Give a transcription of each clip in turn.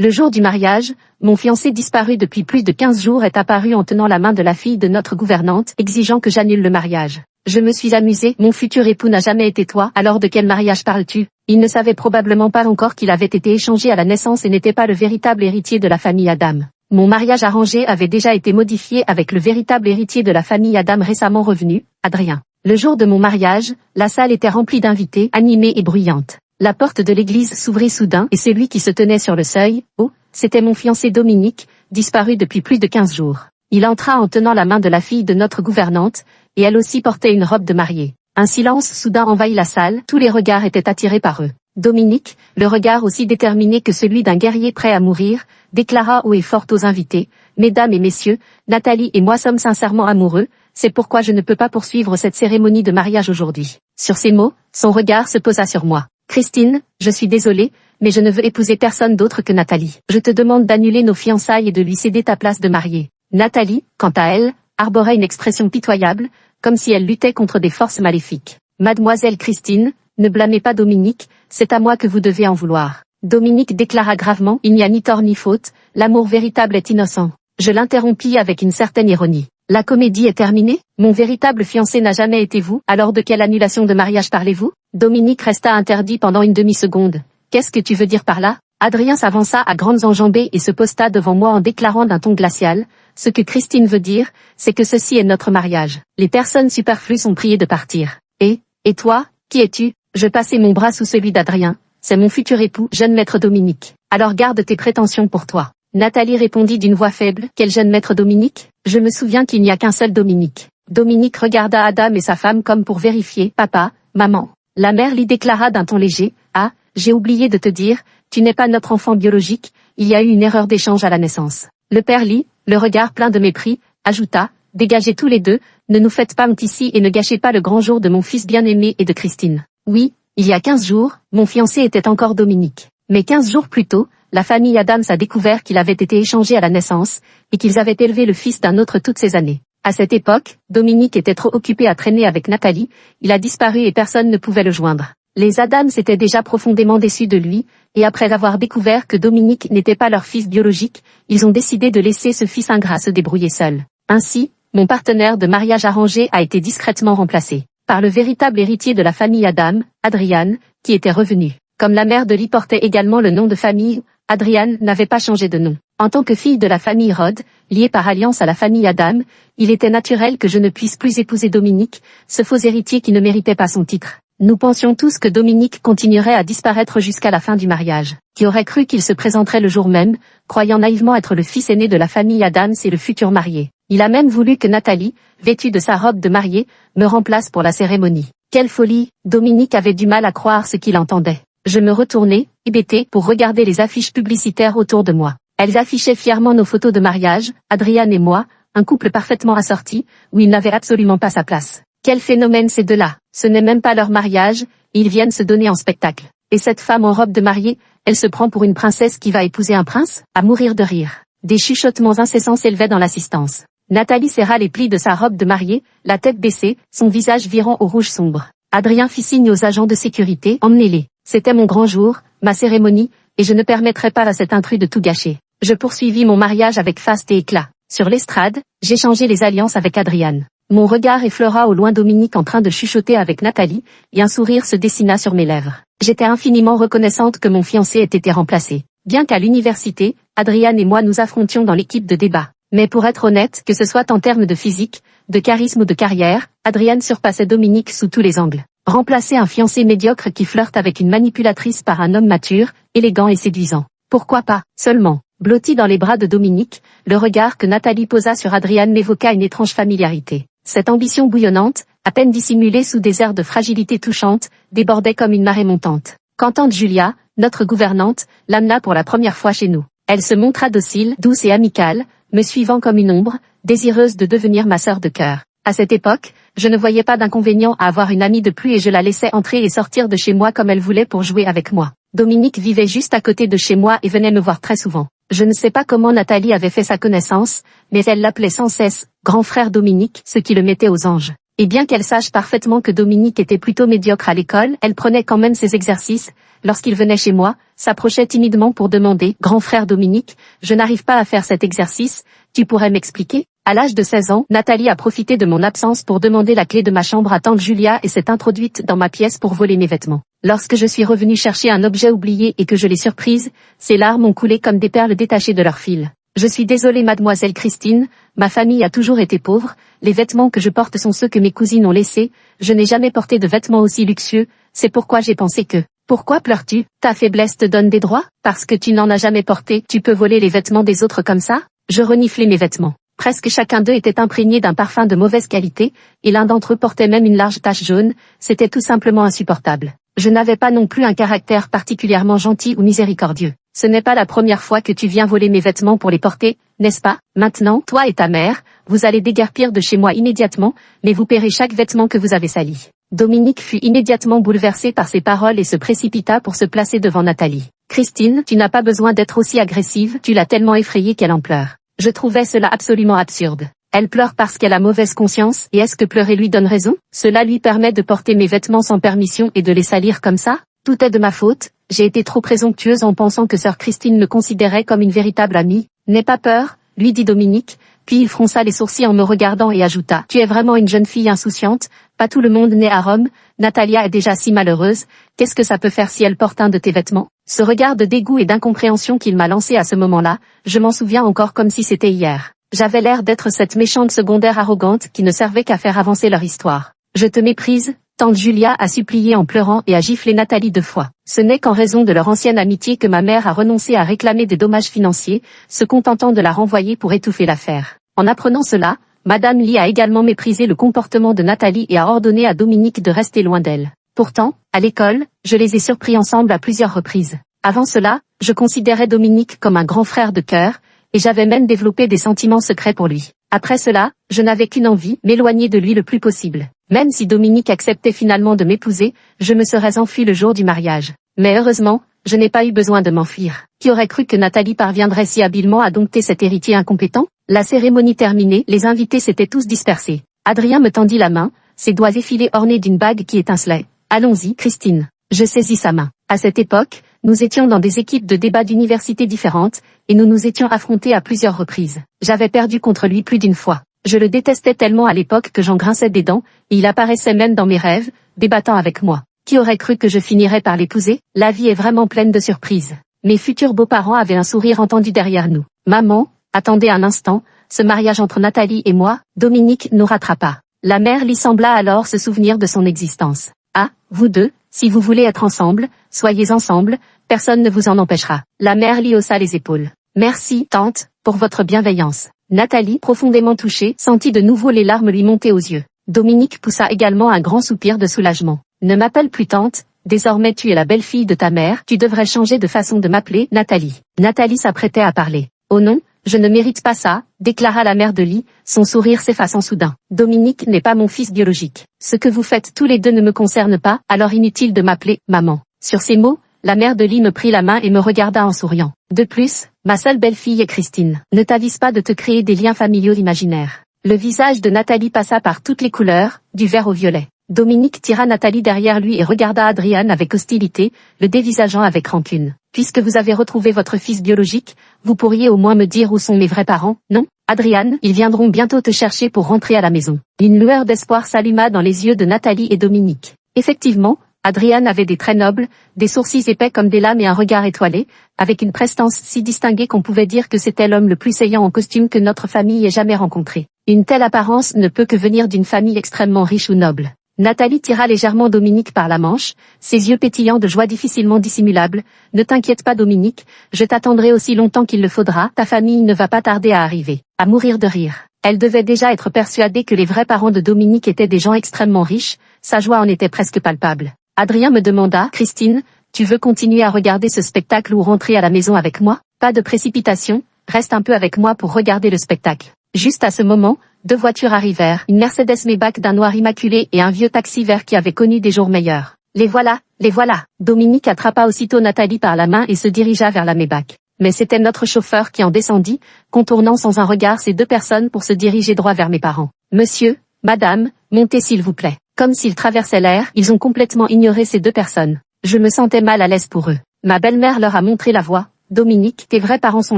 Le jour du mariage, mon fiancé disparu depuis plus de 15 jours est apparu en tenant la main de la fille de notre gouvernante, exigeant que j'annule le mariage. Je me suis amusée, mon futur époux n'a jamais été toi, alors de quel mariage parles-tu? Il ne savait probablement pas encore qu'il avait été échangé à la naissance et n'était pas le véritable héritier de la famille Adam. Mon mariage arrangé avait déjà été modifié avec le véritable héritier de la famille Adam récemment revenu, Adrien. Le jour de mon mariage, la salle était remplie d'invités, animée et bruyante. La porte de l'église s'ouvrit soudain et celui qui se tenait sur le seuil, c'était mon fiancé Dominique, disparu depuis plus de 15 jours. Il entra en tenant la main de la fille de notre gouvernante, et elle aussi portait une robe de mariée. Un silence soudain envahit la salle, tous les regards étaient attirés par eux. Dominique, le regard aussi déterminé que celui d'un guerrier prêt à mourir, déclara haut et fort aux invités, « Mesdames et messieurs, Nathalie et moi sommes sincèrement amoureux, c'est pourquoi je ne peux pas poursuivre cette cérémonie de mariage aujourd'hui. » Sur ces mots, son regard se posa sur moi. « Christine, je suis désolée, mais je ne veux épouser personne d'autre que Nathalie. Je te demande d'annuler nos fiançailles et de lui céder ta place de mariée. » Nathalie, quant à elle, arborait une expression pitoyable, comme si elle luttait contre des forces maléfiques. « Mademoiselle Christine, ne blâmez pas Dominique, c'est à moi que vous devez en vouloir. » Dominique déclara gravement, « Il n'y a ni tort ni faute, l'amour véritable est innocent. » Je l'interrompis avec une certaine ironie. « La comédie est terminée? Mon véritable fiancé n'a jamais été vous, alors de quelle annulation de mariage parlez-vous? » Dominique resta interdit pendant une demi-seconde. « Qu'est-ce que tu veux dire par là? » Adrien s'avança à grandes enjambées et se posta devant moi en déclarant d'un ton glacial, « Ce que Christine veut dire, c'est que ceci est notre mariage. » Les personnes superflues sont priées de partir. « Et toi, qui es-tu » Je passai mon bras sous celui d'Adrien. « C'est mon futur époux, jeune maître Dominique. Alors garde tes prétentions pour toi. » Nathalie répondit d'une voix faible, « Quel jeune maître Dominique? Je me souviens qu'il n'y a qu'un seul Dominique. » Dominique regarda Adam et sa femme comme pour vérifier, « Papa, maman. » La mère lui déclara d'un ton léger, « Ah, j'ai oublié de te dire, tu n'es pas notre enfant biologique, il y a eu une erreur d'échange à la naissance. » Le père lit, le regard plein de mépris, ajouta, « Dégagez tous les deux, ne nous faites pas honte ici et ne gâchez pas le grand jour de mon fils bien-aimé et de Christine. » Oui, il y a 15 jours, mon fiancé était encore Dominique. Mais 15 jours plus tôt, la famille Adams a découvert qu'il avait été échangé à la naissance, et qu'ils avaient élevé le fils d'un autre toutes ces années. À cette époque, Dominique était trop occupé à traîner avec Nathalie, il a disparu et personne ne pouvait le joindre. Les Adams étaient déjà profondément déçus de lui, et après avoir découvert que Dominique n'était pas leur fils biologique, ils ont décidé de laisser ce fils ingrat se débrouiller seul. Ainsi, mon partenaire de mariage arrangé a été discrètement remplacé par le véritable héritier de la famille Adam, Adrian, qui était revenu. Comme la mère de Lee portait également le nom de famille, Adrian n'avait pas changé de nom. En tant que fille de la famille Rod, liée par alliance à la famille Adam, il était naturel que je ne puisse plus épouser Dominique, ce faux héritier qui ne méritait pas son titre. Nous pensions tous que Dominique continuerait à disparaître jusqu'à la fin du mariage. Qui aurait cru qu'il se présenterait le jour même, croyant naïvement être le fils aîné de la famille Adams et le futur marié. Il a même voulu que Nathalie, vêtue de sa robe de mariée, me remplace pour la cérémonie. Quelle folie! Dominique avait du mal à croire ce qu'il entendait. Je me retournai, hébété, pour regarder les affiches publicitaires autour de moi. Elles affichaient fièrement nos photos de mariage, Adrian et moi, un couple parfaitement assorti, où il n'avait absolument pas sa place. Quel phénomène ces deux-là! Ce n'est même pas leur mariage, ils viennent se donner en spectacle. Et cette femme en robe de mariée, elle se prend pour une princesse qui va épouser un prince? À mourir de rire. Des chuchotements incessants s'élevaient dans l'assistance. Nathalie serra les plis de sa robe de mariée, la tête baissée, son visage virant au rouge sombre. Adrien fit signe aux agents de sécurité, emmenez-les. C'était mon grand jour, ma cérémonie, et je ne permettrais pas à cet intrus de tout gâcher. Je poursuivis mon mariage avec faste et éclat. Sur l'estrade, j'échangeai les alliances avec Adrian. Mon regard effleura au loin Dominique en train de chuchoter avec Nathalie, et un sourire se dessina sur mes lèvres. J'étais infiniment reconnaissante que mon fiancé ait été remplacé. Bien qu'à l'université, Adrian et moi nous affrontions dans l'équipe de débat. Mais pour être honnête, que ce soit en termes de physique, de charisme ou de carrière, Adrian surpassait Dominique sous tous les angles. Remplacer un fiancé médiocre qui flirte avec une manipulatrice par un homme mature, élégant et séduisant. Pourquoi pas? Seulement, blotti dans les bras de Dominique, le regard que Nathalie posa sur Adrian m'évoqua une étrange familiarité. Cette ambition bouillonnante, à peine dissimulée sous des airs de fragilité touchante, débordait comme une marée montante. Quand tante Julia, notre gouvernante, l'amena pour la première fois chez nous. Elle se montra docile, douce et amicale, me suivant comme une ombre, désireuse de devenir ma sœur de cœur. À cette époque, je ne voyais pas d'inconvénient à avoir une amie de plus et je la laissais entrer et sortir de chez moi comme elle voulait pour jouer avec moi. Dominique vivait juste à côté de chez moi et venait me voir très souvent. Je ne sais pas comment Nathalie avait fait sa connaissance, mais elle l'appelait sans cesse « grand frère Dominique », ce qui le mettait aux anges. Et bien qu'elle sache parfaitement que Dominique était plutôt médiocre à l'école, elle prenait quand même ses exercices, lorsqu'il venait chez moi, s'approchait timidement pour demander, « Grand frère Dominique, je n'arrive pas à faire cet exercice, tu pourrais m'expliquer ?» À l'âge de 16 ans, Nathalie a profité de mon absence pour demander la clé de ma chambre à tante Julia et s'est introduite dans ma pièce pour voler mes vêtements. Lorsque je suis revenue chercher un objet oublié et que je l'ai surprise, ses larmes ont coulé comme des perles détachées de leur fil. Je suis désolée mademoiselle Christine, ma famille a toujours été pauvre, les vêtements que je porte sont ceux que mes cousines ont laissés, je n'ai jamais porté de vêtements aussi luxueux, c'est pourquoi j'ai pensé que... Pourquoi pleures-tu? Ta faiblesse te donne des droits? Parce que tu n'en as jamais porté, tu peux voler les vêtements des autres comme ça? Je reniflais mes vêtements. Presque chacun d'eux était imprégné d'un parfum de mauvaise qualité, et l'un d'entre eux portait même une large tache jaune, c'était tout simplement insupportable. Je n'avais pas non plus un caractère particulièrement gentil ou miséricordieux. Ce n'est pas la première fois que tu viens voler mes vêtements pour les porter, n'est-ce pas? Maintenant, toi et ta mère, vous allez déguerpir de chez moi immédiatement, mais vous paierez chaque vêtement que vous avez sali. Dominique fut immédiatement bouleversé par ces paroles et se précipita pour se placer devant Nathalie. Christine, tu n'as pas besoin d'être aussi agressive, tu l'as tellement effrayée qu'elle en pleure. Je trouvais cela absolument absurde. Elle pleure parce qu'elle a mauvaise conscience, et est-ce que pleurer lui donne raison? Cela lui permet de porter mes vêtements sans permission et de les salir comme ça? Tout est de ma faute, j'ai été trop présomptueuse en pensant que sœur Christine me considérait comme une véritable amie. N'aie pas peur, lui dit Dominique, puis il fronça les sourcils en me regardant et ajouta, tu es vraiment une jeune fille insouciante, pas tout le monde naît à Rome, Natalia est déjà si malheureuse, qu'est-ce que ça peut faire si elle porte un de tes vêtements? Ce regard de dégoût et d'incompréhension qu'il m'a lancé à ce moment-là, je m'en souviens encore comme si c'était hier. J'avais l'air d'être cette méchante secondaire arrogante qui ne servait qu'à faire avancer leur histoire. Je te méprise, tante Julia a supplié en pleurant et a giflé Nathalie 2 fois. Ce n'est qu'en raison de leur ancienne amitié que ma mère a renoncé à réclamer des dommages financiers, se contentant de la renvoyer pour étouffer l'affaire. En apprenant cela, Madame Lee a également méprisé le comportement de Nathalie et a ordonné à Dominique de rester loin d'elle. Pourtant, à l'école, je les ai surpris ensemble à plusieurs reprises. Avant cela, je considérais Dominique comme un grand frère de cœur, et j'avais même développé des sentiments secrets pour lui. Après cela, je n'avais qu'une envie, m'éloigner de lui le plus possible. Même si Dominique acceptait finalement de m'épouser, je me serais enfuie le jour du mariage. Mais heureusement, je n'ai pas eu besoin de m'enfuir. Qui aurait cru que Nathalie parviendrait si habilement à dompter cet héritier incompétent? La cérémonie terminée, les invités s'étaient tous dispersés. Adrien me tendit la main, ses doigts effilés ornés d'une bague qui étincelait. Allons-y, Christine. Je saisis sa main. À cette époque, nous étions dans des équipes de débat d'universités différentes, et nous nous étions affrontés à plusieurs reprises. J'avais perdu contre lui plus d'une fois. Je le détestais tellement à l'époque que j'en grinçais des dents, et il apparaissait même dans mes rêves, débattant avec moi. Qui aurait cru que je finirais par l'épouser? La vie est vraiment pleine de surprises. Mes futurs beaux-parents avaient un sourire entendu derrière nous. Maman, attendez un instant, ce mariage entre Nathalie et moi, Dominique nous rattrapa. La mère Lee sembla alors se souvenir de son existence. Ah, vous deux, si vous voulez être ensemble, soyez ensemble, personne ne vous en empêchera. La mère Lee haussa les épaules. Merci, tante, pour votre bienveillance. Nathalie, profondément touchée, sentit de nouveau les larmes lui monter aux yeux. Dominique poussa également un grand soupir de soulagement. Ne m'appelle plus tante, désormais tu es la belle-fille de ta mère, tu devrais changer de façon de m'appeler Nathalie. Nathalie s'apprêtait à parler. Oh non, je ne mérite pas ça, déclara la mère de Lee, son sourire s'effaçant soudain. Dominique n'est pas mon fils biologique. Ce que vous faites tous les deux ne me concerne pas, alors inutile de m'appeler maman. Sur ces mots, la mère de Lee me prit la main et me regarda en souriant. De plus, ma seule belle-fille est Christine. Ne t'avise pas de te créer des liens familiaux imaginaires. Le visage de Nathalie passa par toutes les couleurs, du vert au violet. Dominique tira Nathalie derrière lui et regarda Adrian avec hostilité, le dévisageant avec rancune. Puisque vous avez retrouvé votre fils biologique, vous pourriez au moins me dire où sont mes vrais parents, non? Adrian, ils viendront bientôt te chercher pour rentrer à la maison. Une lueur d'espoir s'alluma dans les yeux de Nathalie et Dominique. Effectivement, Adrian avait des traits nobles, des sourcils épais comme des lames et un regard étoilé, avec une prestance si distinguée qu'on pouvait dire que c'était l'homme le plus saillant en costume que notre famille ait jamais rencontré. Une telle apparence ne peut que venir d'une famille extrêmement riche ou noble. Nathalie tira légèrement Dominique par la manche, ses yeux pétillants de joie difficilement dissimulable. « Ne t'inquiète pas Dominique, je t'attendrai aussi longtemps qu'il le faudra, ta famille ne va pas tarder à arriver. » À mourir de rire. Elle devait déjà être persuadée que les vrais parents de Dominique étaient des gens extrêmement riches, sa joie en était presque palpable. Adrien me demanda « Christine, tu veux continuer à regarder ce spectacle ou rentrer à la maison avec moi? Pas de précipitation, reste un peu avec moi pour regarder le spectacle. » Juste à ce moment, 2 voitures arrivèrent, une Mercedes Maybach d'un noir immaculé et un vieux taxi vert qui avait connu des jours meilleurs. Les voilà, les voilà. Dominique attrapa aussitôt Nathalie par la main et se dirigea vers la Maybach. Mais c'était notre chauffeur qui en descendit, contournant sans un regard ces 2 personnes pour se diriger droit vers mes parents. Monsieur, madame, montez s'il vous plaît. Comme s'ils traversaient l'air, ils ont complètement ignoré ces 2 personnes. Je me sentais mal à l'aise pour eux. Ma belle-mère leur a montré la voie. Dominique, tes vrais parents sont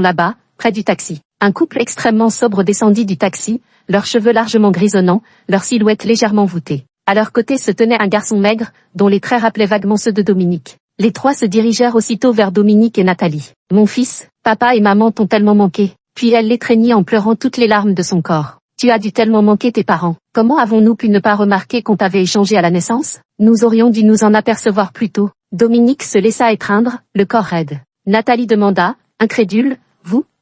là-bas, près du taxi. Un couple extrêmement sobre descendit du taxi, leurs cheveux largement grisonnants, leur silhouette légèrement voûtée. À leur côté se tenait un garçon maigre, dont les traits rappelaient vaguement ceux de Dominique. Les trois se dirigèrent aussitôt vers Dominique et Nathalie. Mon fils, papa et maman t'ont tellement manqué. Puis elle l'étreignit en pleurant toutes les larmes de son corps. Tu as dû tellement manquer tes parents. Comment avons-nous pu ne pas remarquer qu'on t'avait échangé à la naissance? Nous aurions dû nous en apercevoir plus tôt. Dominique se laissa étreindre, le corps raide. Nathalie demanda, incrédule,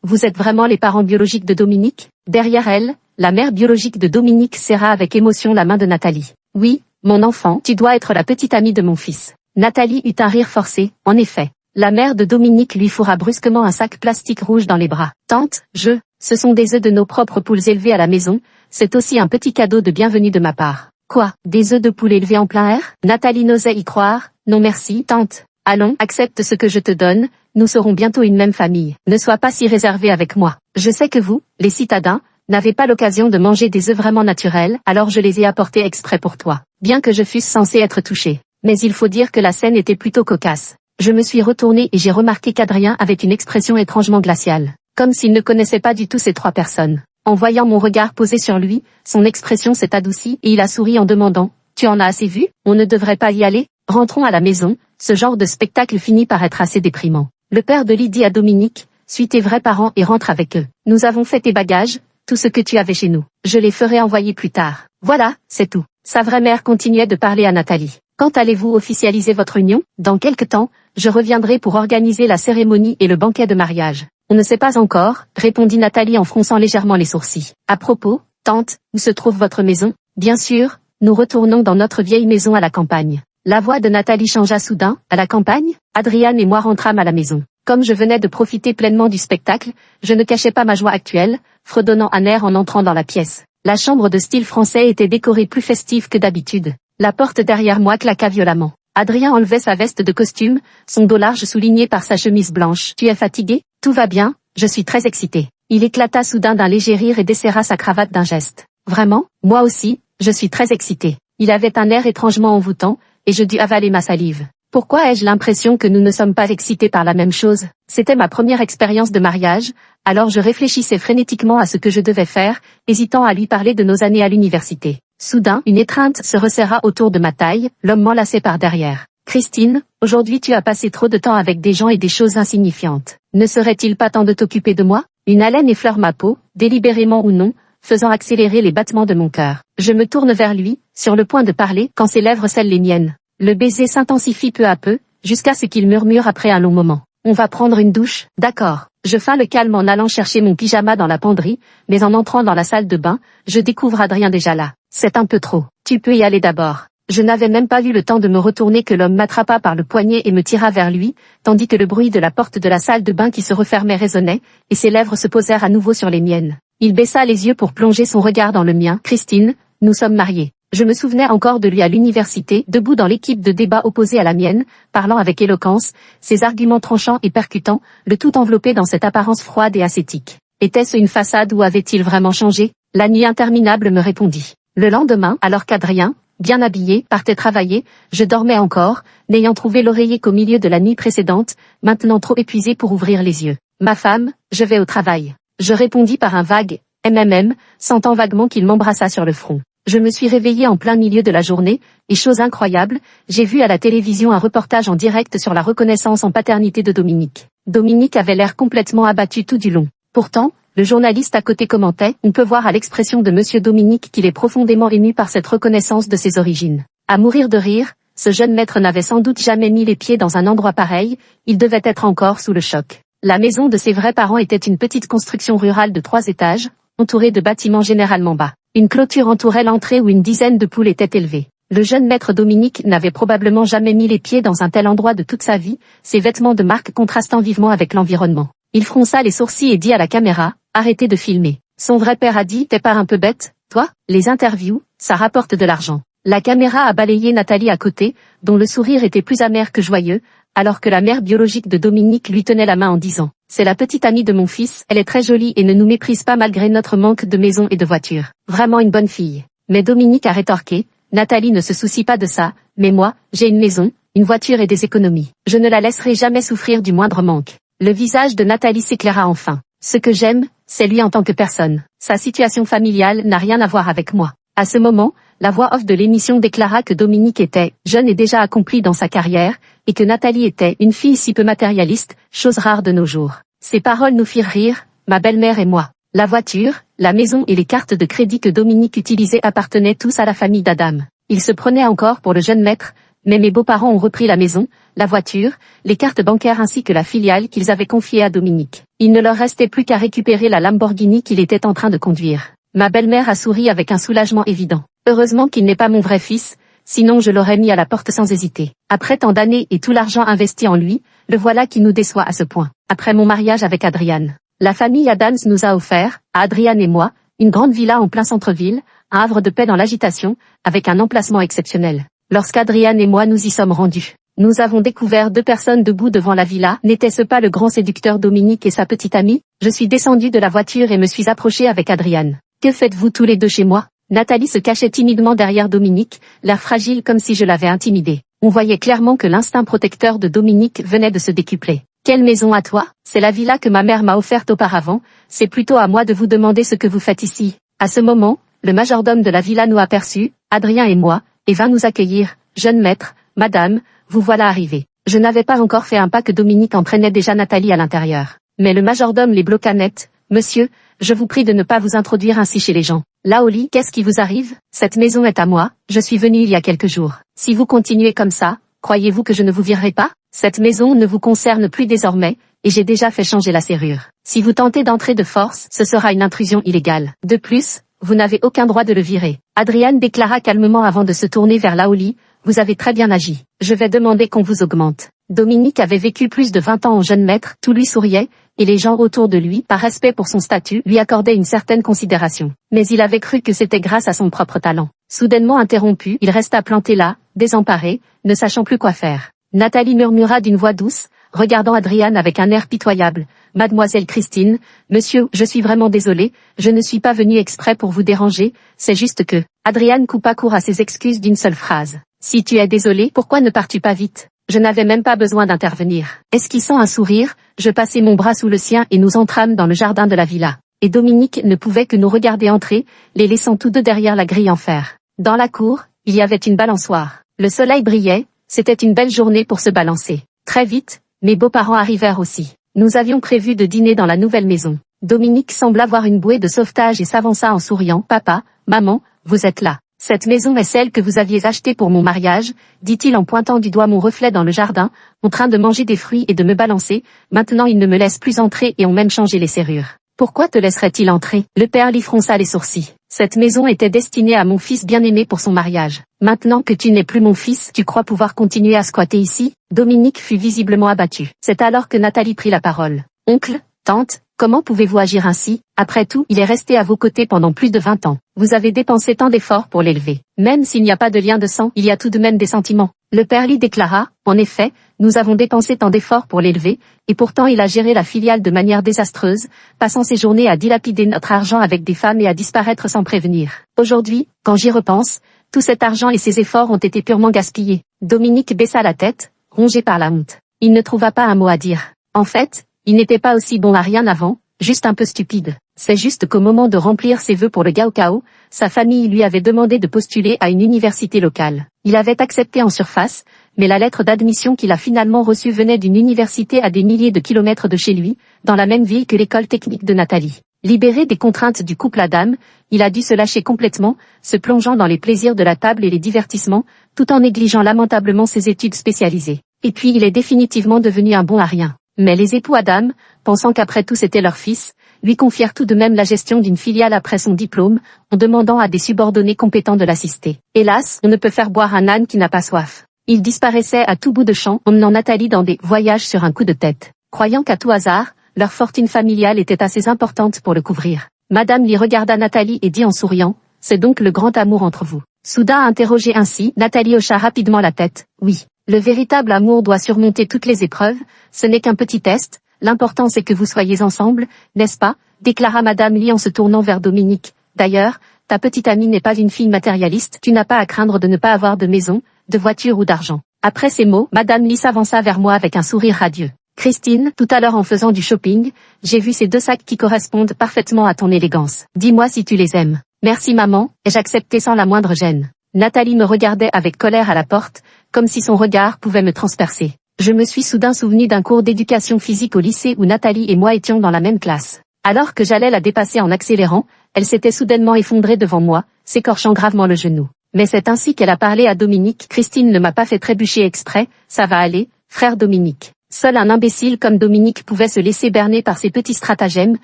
vous êtes vraiment les parents biologiques de Dominique? Derrière elle, la mère biologique de Dominique serra avec émotion la main de Nathalie. Oui, mon enfant, tu dois être la petite amie de mon fils. Nathalie eut un rire forcé, en effet. La mère de Dominique lui fourra brusquement un sac plastique rouge dans les bras. Tante, ce sont des œufs de nos propres poules élevés à la maison, c'est aussi un petit cadeau de bienvenue de ma part. Quoi, des œufs de poule élevés en plein air? Nathalie n'osait y croire. Non merci, tante. Allons, accepte ce que je te donne, nous serons bientôt une même famille. Ne sois pas si réservé avec moi. Je sais que vous, les citadins, n'avez pas l'occasion de manger des œufs vraiment naturels, alors je les ai apportés exprès pour toi. Bien que je fusse censé être touché. Mais il faut dire que la scène était plutôt cocasse. Je me suis retourné et j'ai remarqué qu'Adrien avait une expression étrangement glaciale. Comme s'il ne connaissait pas du tout ces trois personnes. En voyant mon regard posé sur lui, son expression s'est adoucie et il a souri en demandant « Tu en as assez vu? On ne devrait pas y aller? Rentrons à la maison. » Ce genre de spectacle finit par être assez déprimant. Le père de Lydie à Dominique, suis tes vrais parents et rentre avec eux. Nous avons fait tes bagages, tout ce que tu avais chez nous. Je les ferai envoyer plus tard. Voilà, c'est tout. Sa vraie mère continuait de parler à Nathalie. Quand allez-vous officialiser votre union? Dans quelque temps, je reviendrai pour organiser la cérémonie et le banquet de mariage. On ne sait pas encore, répondit Nathalie en fronçant légèrement les sourcils. À propos, tante, où se trouve votre maison? Bien sûr, nous retournons dans notre vieille maison à la campagne. La voix de Nathalie changea soudain. À la campagne? Adrian et moi rentrâmes à la maison. Comme je venais de profiter pleinement du spectacle, je ne cachais pas ma joie actuelle, fredonnant un air en entrant dans la pièce. La chambre de style français était décorée plus festive que d'habitude. La porte derrière moi claqua violemment. Adrien enlevait sa veste de costume, son dos large souligné par sa chemise blanche. Tu es fatigué? Tout va bien, je suis très excité. Il éclata soudain d'un léger rire et desserra sa cravate d'un geste. Vraiment? Moi aussi, je suis très excité. Il avait un air étrangement envoûtant, et je dus avaler ma salive. Pourquoi ai-je l'impression que nous ne sommes pas excités par la même chose? C'était ma première expérience de mariage, alors je réfléchissais frénétiquement à ce que je devais faire, hésitant à lui parler de nos années à l'université. Soudain, une étreinte se resserra autour de ma taille, l'homme m'enlaçait par derrière. Christine, aujourd'hui tu as passé trop de temps avec des gens et des choses insignifiantes. Ne serait-il pas temps de t'occuper de moi? Une haleine effleure ma peau, délibérément ou non, faisant accélérer les battements de mon cœur. Je me tourne vers lui, sur le point de parler, quand ses lèvres scellent les miennes. Le baiser s'intensifie peu à peu, jusqu'à ce qu'il murmure après un long moment. On va prendre une douche? D'accord. Je feins le calme en allant chercher mon pyjama dans la penderie, mais en entrant dans la salle de bain, je découvre Adrien déjà là. C'est un peu trop. Tu peux y aller d'abord. Je n'avais même pas eu le temps de me retourner que l'homme m'attrapa par le poignet et me tira vers lui, tandis que le bruit de la porte de la salle de bain qui se refermait résonnait, et ses lèvres se posèrent à nouveau sur les miennes. Il baissa les yeux pour plonger son regard dans le mien. Christine, nous sommes mariés. Je me souvenais encore de lui à l'université, debout dans l'équipe de débat opposée à la mienne, parlant avec éloquence, ses arguments tranchants et percutants, le tout enveloppé dans cette apparence froide et ascétique. Était-ce une façade ou avait-il vraiment changé? La nuit interminable me répondit. Le lendemain, alors qu'Adrien, bien habillé, partait travailler, je dormais encore, n'ayant trouvé l'oreiller qu'au milieu de la nuit précédente, maintenant trop épuisé pour ouvrir les yeux. Ma femme, je vais au travail. Je répondis par un vague « MMM », sentant vaguement qu'il m'embrassa sur le front. Je me suis réveillée en plein milieu de la journée, et chose incroyable, j'ai vu à la télévision un reportage en direct sur la reconnaissance en paternité de Dominique. Dominique avait l'air complètement abattu tout du long. Pourtant, le journaliste à côté commentait, on peut voir à l'expression de Monsieur Dominique qu'il est profondément ému par cette reconnaissance de ses origines. À mourir de rire, ce jeune maître n'avait sans doute jamais mis les pieds dans un endroit pareil, il devait être encore sous le choc. La maison de ses vrais parents était une petite construction rurale de 3 étages, entourée de bâtiments généralement bas. Une clôture entourait l'entrée où une dizaine de poules étaient élevées. Le jeune maître Dominique n'avait probablement jamais mis les pieds dans un tel endroit de toute sa vie, ses vêtements de marque contrastant vivement avec l'environnement. Il fronça les sourcils et dit à la caméra, « Arrêtez de filmer ». Son vrai père a dit, « T'es pas un peu bête, toi? Les interviews, ça rapporte de l'argent ». La caméra a balayé Nathalie à côté, dont le sourire était plus amer que joyeux, alors que la mère biologique de Dominique lui tenait la main en disant « C'est la petite amie de mon fils, elle est très jolie et ne nous méprise pas malgré notre manque de maison et de voiture. Vraiment une bonne fille. » Mais Dominique a rétorqué « Nathalie ne se soucie pas de ça, mais moi, j'ai une maison, une voiture et des économies. Je ne la laisserai jamais souffrir du moindre manque. Le visage de Nathalie s'éclaira enfin. Ce que j'aime, c'est lui en tant que personne. Sa situation familiale n'a rien à voir avec moi. À ce moment, la voix off de l'émission déclara que Dominique était jeune et déjà accompli dans sa carrière, et que Nathalie était une fille si peu matérialiste, chose rare de nos jours. Ces paroles nous firent rire, ma belle-mère et moi. La voiture, la maison et les cartes de crédit que Dominique utilisait appartenaient tous à la famille d'Adam. Il se prenait encore pour le jeune maître, mais mes beaux-parents ont repris la maison, la voiture, les cartes bancaires ainsi que la filiale qu'ils avaient confiée à Dominique. Il ne leur restait plus qu'à récupérer la Lamborghini qu'il était en train de conduire. Ma belle-mère a souri avec un soulagement évident. Heureusement qu'il n'est pas mon vrai fils, sinon je l'aurais mis à la porte sans hésiter. Après tant d'années et tout l'argent investi en lui, le voilà qui nous déçoit à ce point. Après mon mariage avec Adriane, la famille Adams nous a offert, à Adriane et moi, une grande villa en plein centre-ville, un havre de paix dans l'agitation, avec un emplacement exceptionnel. Lorsqu'Adriane et moi nous y sommes rendus, nous avons découvert 2 personnes debout devant la villa. N'était-ce pas le grand séducteur Dominique et sa petite amie? Je suis descendue de la voiture et me suis approchée avec Adriane. Que faites-vous tous les deux chez moi? Nathalie se cachait timidement derrière Dominique, l'air fragile comme si je l'avais intimidée. On voyait clairement que l'instinct protecteur de Dominique venait de se décupler. Quelle maison à toi? C'est la villa que ma mère m'a offerte auparavant, c'est plutôt à moi de vous demander ce que vous faites ici. À ce moment, le majordome de la villa nous aperçut, Adrien et moi, et vint nous accueillir. Jeune maître, madame, vous voilà arrivés. Je n'avais pas encore fait un pas que Dominique entraînait déjà Nathalie à l'intérieur. Mais le majordome les bloqua net. Monsieur, je vous prie de ne pas vous introduire ainsi chez les gens. Là au lit, qu'est-ce qui vous arrive? Cette maison est à moi, je suis venue il y a quelques jours. Si vous continuez comme ça, croyez-vous que je ne vous virerai pas? Cette maison ne vous concerne plus désormais, et j'ai déjà fait changer la serrure. Si vous tentez d'entrer de force, ce sera une intrusion illégale. De plus, vous n'avez aucun droit de le virer. Adriane déclara calmement avant de se tourner vers Laoli, vous avez très bien agi. Je vais demander qu'on vous augmente. Dominique avait vécu plus de 20 ans en jeune maître, tout lui souriait, et les gens autour de lui, par respect pour son statut, lui accordaient une certaine considération. Mais il avait cru que c'était grâce à son propre talent. Soudainement interrompu, il resta planté là, désemparé, ne sachant plus quoi faire. Nathalie murmura d'une voix douce, regardant Adriane avec un air pitoyable. Mademoiselle Christine, monsieur, je suis vraiment désolée, je ne suis pas venue exprès pour vous déranger, c'est juste que... Adriane coupa court à ses excuses d'une seule phrase. Si tu es désolée, pourquoi ne pars-tu pas vite? Je n'avais même pas besoin d'intervenir. Esquissant un sourire, je passai mon bras sous le sien et nous entrâmes dans le jardin de la villa. Et Dominique ne pouvait que nous regarder entrer, les laissant tous deux derrière la grille en fer. Dans la cour, il y avait une balançoire. Le soleil brillait, c'était une belle journée pour se balancer. Très vite, mes beaux-parents arrivèrent aussi. Nous avions prévu de dîner dans la nouvelle maison. Dominique sembla voir une bouée de sauvetage et s'avança en souriant. Papa, maman, vous êtes là. Cette maison est celle que vous aviez achetée pour mon mariage, dit-il en pointant du doigt mon reflet dans le jardin, en train de manger des fruits et de me balancer. Maintenant ils ne me laissent plus entrer et ont même changé les serrures. Pourquoi te laisserait-il entrer? Le père lui fronça les sourcils. Cette maison était destinée à mon fils bien-aimé pour son mariage. Maintenant que tu n'es plus mon fils, tu crois pouvoir continuer à squatter ici? Dominique fut visiblement abattu. C'est alors que Nathalie prit la parole. Oncle, tante, comment pouvez-vous agir ainsi? Après tout, il est resté à vos côtés pendant plus de 20 ans. Vous avez dépensé tant d'efforts pour l'élever. Même s'il n'y a pas de lien de sang, il y a tout de même des sentiments. Le père lui déclara, en effet, nous avons dépensé tant d'efforts pour l'élever, et pourtant il a géré la filiale de manière désastreuse, passant ses journées à dilapider notre argent avec des femmes et à disparaître sans prévenir. Aujourd'hui, quand j'y repense, tout cet argent et ses efforts ont été purement gaspillés. Dominique baissa la tête, rongé par la honte. Il ne trouva pas un mot à dire. En fait, il n'était pas aussi bon à rien avant, juste un peu stupide. C'est juste qu'au moment de remplir ses vœux pour le Gaokao, sa famille lui avait demandé de postuler à une université locale. Il avait accepté en surface, mais la lettre d'admission qu'il a finalement reçue venait d'une université à des milliers de kilomètres de chez lui, dans la même ville que l'école technique de Nathalie. Libéré des contraintes du couple Adam, il a dû se lâcher complètement, se plongeant dans les plaisirs de la table et les divertissements, tout en négligeant lamentablement ses études spécialisées. Et puis il est définitivement devenu un bon à rien. Mais les époux Adam, pensant qu'après tout c'était leur fils, lui confièrent tout de même la gestion d'une filiale après son diplôme, en demandant à des subordonnés compétents de l'assister. Hélas, on ne peut faire boire un âne qui n'a pas soif. Il disparaissait à tout bout de champ, emmenant Nathalie dans des voyages sur un coup de tête. Croyant qu'à tout hasard, leur fortune familiale était assez importante pour le couvrir. Madame lui regarda Nathalie et dit en souriant, « C'est donc le grand amour entre vous. » Soudain interrogée ainsi, Nathalie hocha rapidement la tête, « Oui. Le véritable amour doit surmonter toutes les épreuves, ce n'est qu'un petit test, l'important c'est que vous soyez ensemble, n'est-ce pas ?» déclara Madame Lee en se tournant vers Dominique. « D'ailleurs, ta petite amie n'est pas une fille matérialiste, tu n'as pas à craindre de ne pas avoir de maison, de voiture ou d'argent. Après ces mots, Madame Lee s'avança vers moi avec un sourire radieux. Christine, tout à l'heure en faisant du shopping, j'ai vu ces 2 sacs qui correspondent parfaitement à ton élégance. Dis-moi si tu les aimes. Merci maman, ai-je accepté sans la moindre gêne. Nathalie me regardait avec colère à la porte, comme si son regard pouvait me transpercer. Je me suis soudain souvenu d'un cours d'éducation physique au lycée où Nathalie et moi étions dans la même classe. Alors que j'allais la dépasser en accélérant, elle s'était soudainement effondrée devant moi, s'écorchant gravement le genou. Mais c'est ainsi qu'elle a parlé à Dominique. Christine ne m'a pas fait trébucher exprès, ça va aller, frère Dominique. Seul un imbécile comme Dominique pouvait se laisser berner par ses petits stratagèmes,